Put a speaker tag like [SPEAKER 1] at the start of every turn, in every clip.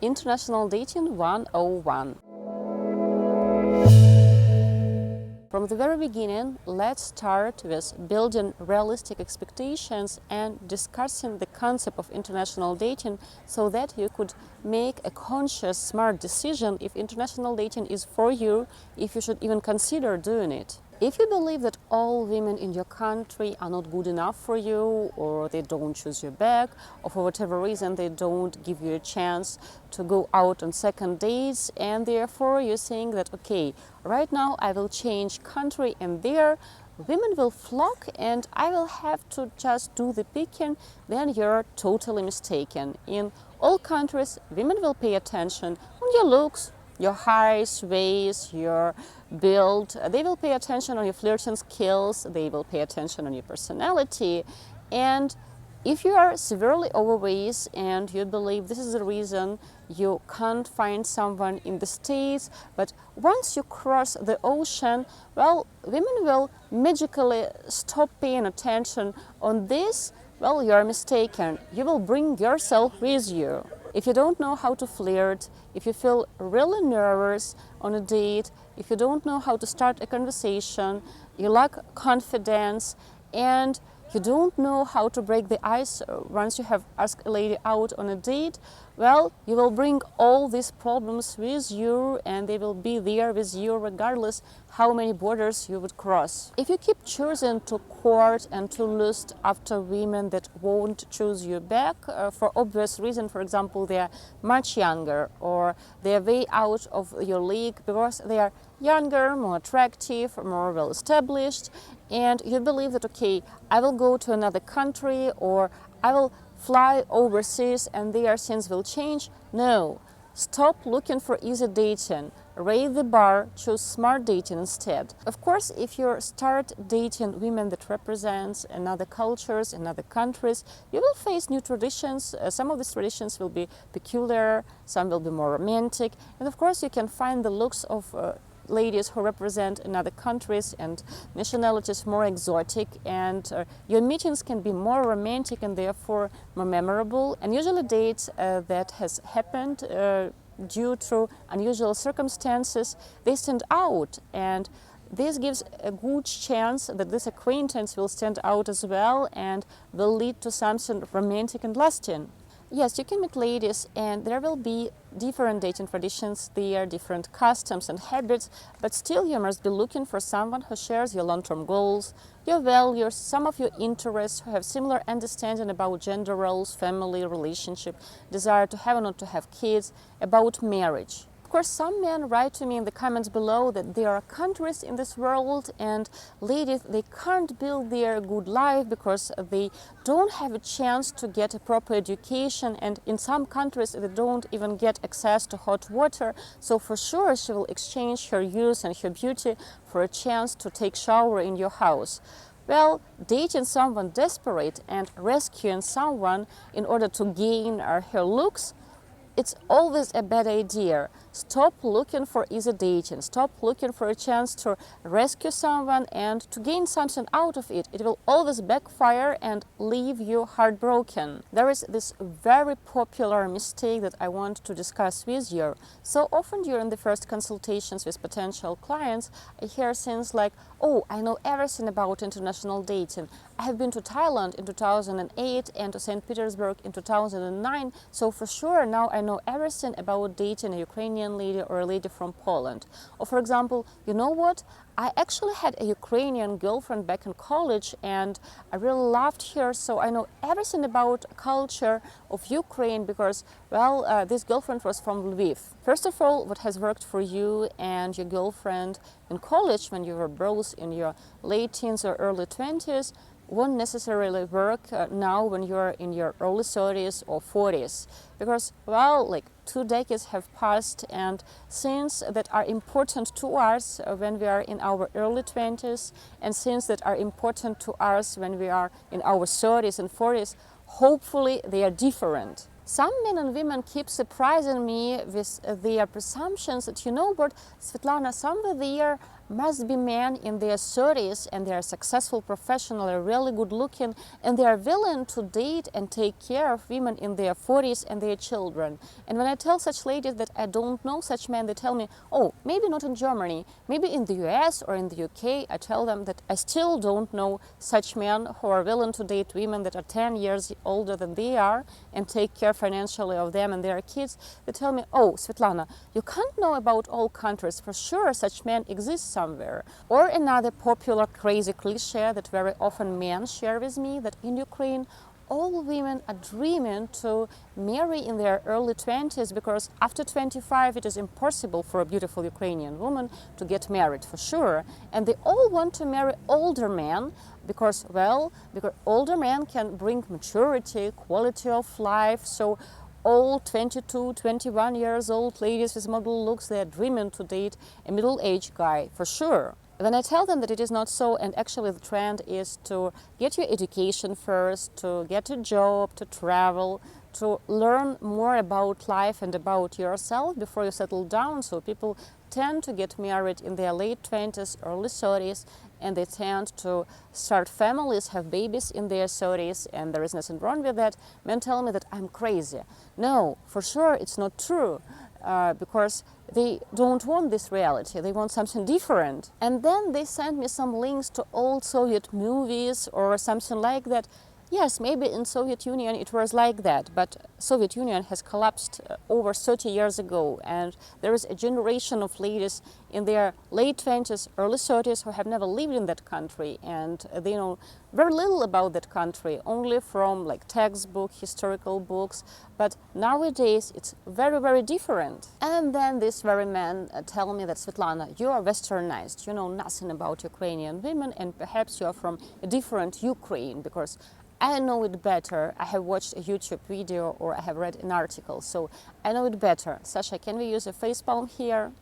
[SPEAKER 1] International Dating 101. From the very beginning, let's start with building realistic expectations and discussing the concept of international dating so that you could make a conscious, smart decision if international dating is for you, if you should even consider doing it. If you believe that all women in your country are not good enough for you, or they don't choose you back, or for whatever reason they don't give you a chance to go out on second dates, and therefore you're saying that, okay, right now I will change country and there women will flock and I will have to just do the picking, then you're totally mistaken. In all countries, women will pay attention on your looks, your height, waist, your build. They will pay attention on your flirting skills. They will pay attention on your personality. And if you are severely overweight and you believe this is the reason you can't find someone in the States, but once you cross the ocean, well, women will magically stop paying attention on this. Well, you are mistaken. You will bring yourself with you. If you don't know how to flirt, if you feel really nervous on a date, if you don't know how to start a conversation, you lack confidence, and you don't know how to break the ice once you have asked a lady out on a date, well, you will bring all these problems with you and they will be there with you regardless how many borders you would cross. If you keep choosing to court and to lust after women that won't choose you back for obvious reason, for example, they are much younger or they are way out of your league because they are younger, more attractive, more well established, and you believe that, okay, I will go to another country or I will fly overseas and their things will change. No, stop looking for easy dating. Raise the bar, choose smart dating instead. Of course, if you start dating women that represent another cultures, another countries, you will face new traditions. Some of these traditions will be peculiar, some will be more romantic, and of course you can find the looks of ladies who represent another countries and nationalities more exotic, and your meetings can be more romantic and therefore more memorable. And usually dates that has happened due to unusual circumstances, they stand out, and this gives a good chance that this acquaintance will stand out as well and will lead to something romantic and lasting. Yes, you can meet ladies and there will be different dating traditions there, different customs and habits, but still you must be looking for someone who shares your long-term goals, your values, some of your interests, who have similar understanding about gender roles, family, relationship, desire to have or not to have kids, about marriage. Of course, some men write to me in the comments below that there are countries in this world and ladies, they can't build their good life because they don't have a chance to get a proper education, and in some countries they don't even get access to hot water, so for sure she will exchange her youth and her beauty for a chance to take shower in your house. Well, dating someone desperate and rescuing someone in order to gain her looks, it's always a bad idea. Stop looking for easy dating. Stop looking for a chance to rescue someone and to gain something out of it. It will always backfire and leave you heartbroken. There is this very popular mistake that I want to discuss with you. So often during the first consultations with potential clients, I hear things like, oh, I know everything about international dating. I have been to Thailand in 2008 and to St. Petersburg in 2009, so for sure now I know everything about dating a Ukrainian lady or a lady from Poland. Or for example, you know what? I actually had a Ukrainian girlfriend back in college and I really loved her, so I know everything about culture of Ukraine because, well, this girlfriend was from Lviv. First of all, what has worked for you and your girlfriend in college when you were both in your late teens or early 20s won't necessarily work now when you're in your early 30s or 40s because, well, like 2 decades have passed and things that are important to us when we are in our early 20s and things that are important to us when we are in our 30s and 40s, hopefully they are different. Some men and women keep surprising me with their presumptions that, you know what, Svetlana, somewhere there must be men in their 30s and they are successful professional, are really good looking, and they are willing to date and take care of women in their 40s and their children. And when I tell such ladies that I don't know such men, they tell me, oh, maybe not in Germany, maybe in the US or in the UK. I tell them that I still don't know such men who are willing to date women that are 10 years older than they are and take care financially of them and their kids. They tell me, oh, Svetlana, you can't know about all countries. For sure, such men exist somewhere. Or another popular crazy cliche that very often men share with me, that in Ukraine, all women are dreaming to marry in their early 20s because after 25 it is impossible for a beautiful Ukrainian woman to get married, for sure. And they all want to marry older men because, well, because older men can bring maturity, quality of life. So all 22, 21 years old ladies with model looks, they are dreaming to date a middle-aged guy, for sure. Then I tell them that it is not so, and actually the trend is to get your education first, to get a job, to travel, to learn more about life and about yourself before you settle down. So people tend to get married in their late 20s, early 30s, and they tend to start families, have babies in their 30s, and there is nothing wrong with that. Men tell me that I'm crazy. No, for sure it's not true. Because they don't want this reality, they want something different. And then they send me some links to old Soviet movies or something like that. Yes, maybe in Soviet Union it was like that, but Soviet Union has collapsed over 30 years ago, and there is a generation of ladies in their late 20s, early 30s who have never lived in that country, and they know very little about that country, only from like textbook, historical books. But nowadays it's very, very different. And then these very men tell me that, Svetlana, you are westernized, you know nothing about Ukrainian women, and perhaps you are from a different Ukraine, because I know it better. I have watched a YouTube video or I have read an article, so I know it better. Sasha, can we use a facepalm here?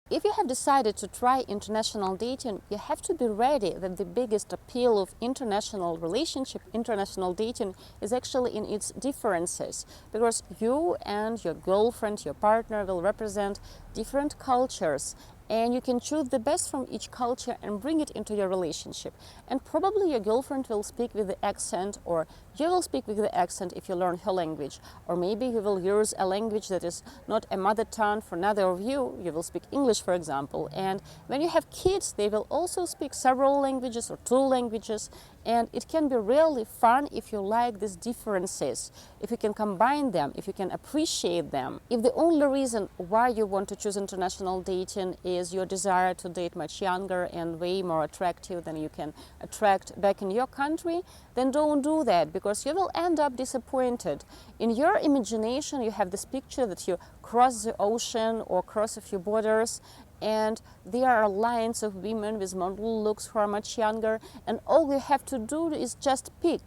[SPEAKER 1] If you have decided to try international dating, you have to be ready that the biggest appeal of international relationship, international dating, is actually in its differences. Because you and your girlfriend, your partner, will represent different cultures, and you can choose the best from each culture and bring it into your relationship. And probably your girlfriend will speak with the accent, or you will speak with the accent if you learn her language. Or maybe you will use a language that is not a mother tongue for another of you. You will speak English, for example. And when you have kids, they will also speak several languages or 2 languages. And it can be really fun if you like these differences, if you can combine them, if you can appreciate them. If the only reason why you want to choose international dating is your desire to date much younger and way more attractive than you can attract back in your country, then don't do that, because you will end up disappointed. In your imagination, you have this picture that you cross the ocean or cross a few borders, and there are lines of women with model looks who are much younger, and all you have to do is just pick.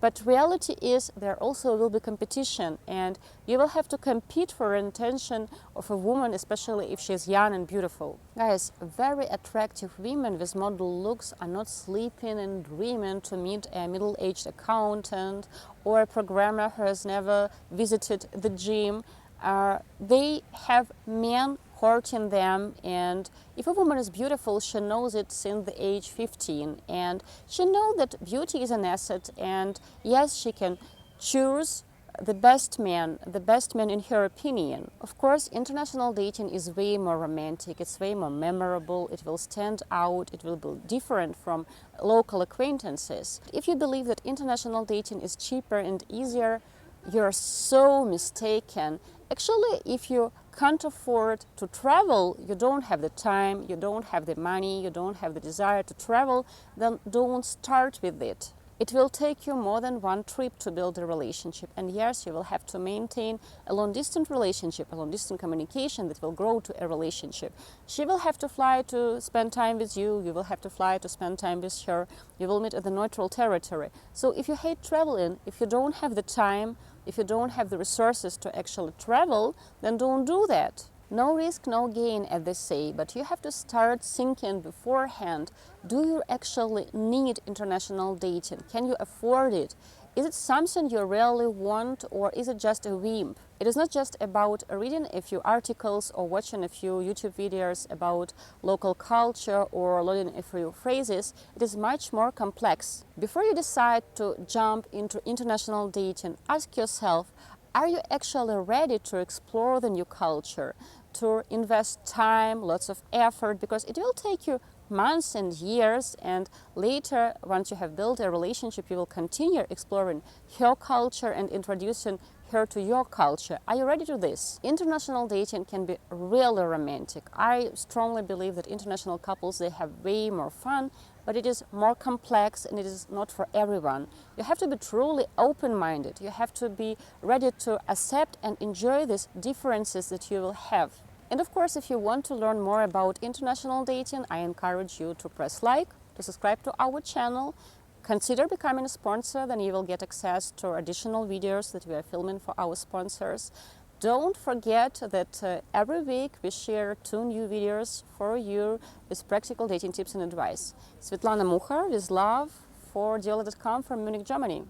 [SPEAKER 1] But reality is there also will be competition, and you will have to compete for an attention of a woman, especially if she is young and beautiful. Guys, very attractive women with model looks are not sleeping and dreaming to meet a middle-aged accountant or a programmer who has never visited the gym. They have men courting them, and if a woman is beautiful, she knows it since the age 15, and she knows that beauty is an asset, and yes, she can choose the best man in her opinion. Of course, international dating is way more romantic, it's way more memorable, it will stand out, it will be different from local acquaintances. If you believe that international dating is cheaper and easier, you're so mistaken. Actually, if you can't afford to travel, you don't have the time, you don't have the money, you don't have the desire to travel, then don't start with it. It will take you more than one trip to build a relationship. And yes, you will have to maintain a long-distance relationship, a long-distance communication that will grow to a relationship. She will have to fly to spend time with you, you will have to fly to spend time with her, you will meet at the neutral territory. So if you hate traveling, if you don't have the time, if you don't have the resources to actually travel, then don't do that. No risk, no gain, as they say, but you have to start thinking beforehand. Do you actually need international dating? Can you afford it? Is it something you really want, or is it just a whim? It is not just about reading a few articles or watching a few YouTube videos about local culture or learning a few phrases. It is much more complex. Before you decide to jump into international dating, ask yourself, are you actually ready to explore the new culture, to invest time, lots of effort, because it will take you months and years, and later, once you have built a relationship, you will continue exploring her culture and introducing her to your culture. Are you ready to this? International dating can be really romantic. I strongly believe that international couples, they have way more fun, but it is more complex and it is not for everyone. You have to be truly open-minded. You have to be ready to accept and enjoy these differences that you will have. And of course, if you want to learn more about international dating, I encourage you to press like, to subscribe to our channel, consider becoming a sponsor, then you will get access to additional videos that we are filming for our sponsors. Don't forget that every week we share 2 new videos for you with practical dating tips and advice. Svetlana Muchar with love for Diolli.com from Munich, Germany.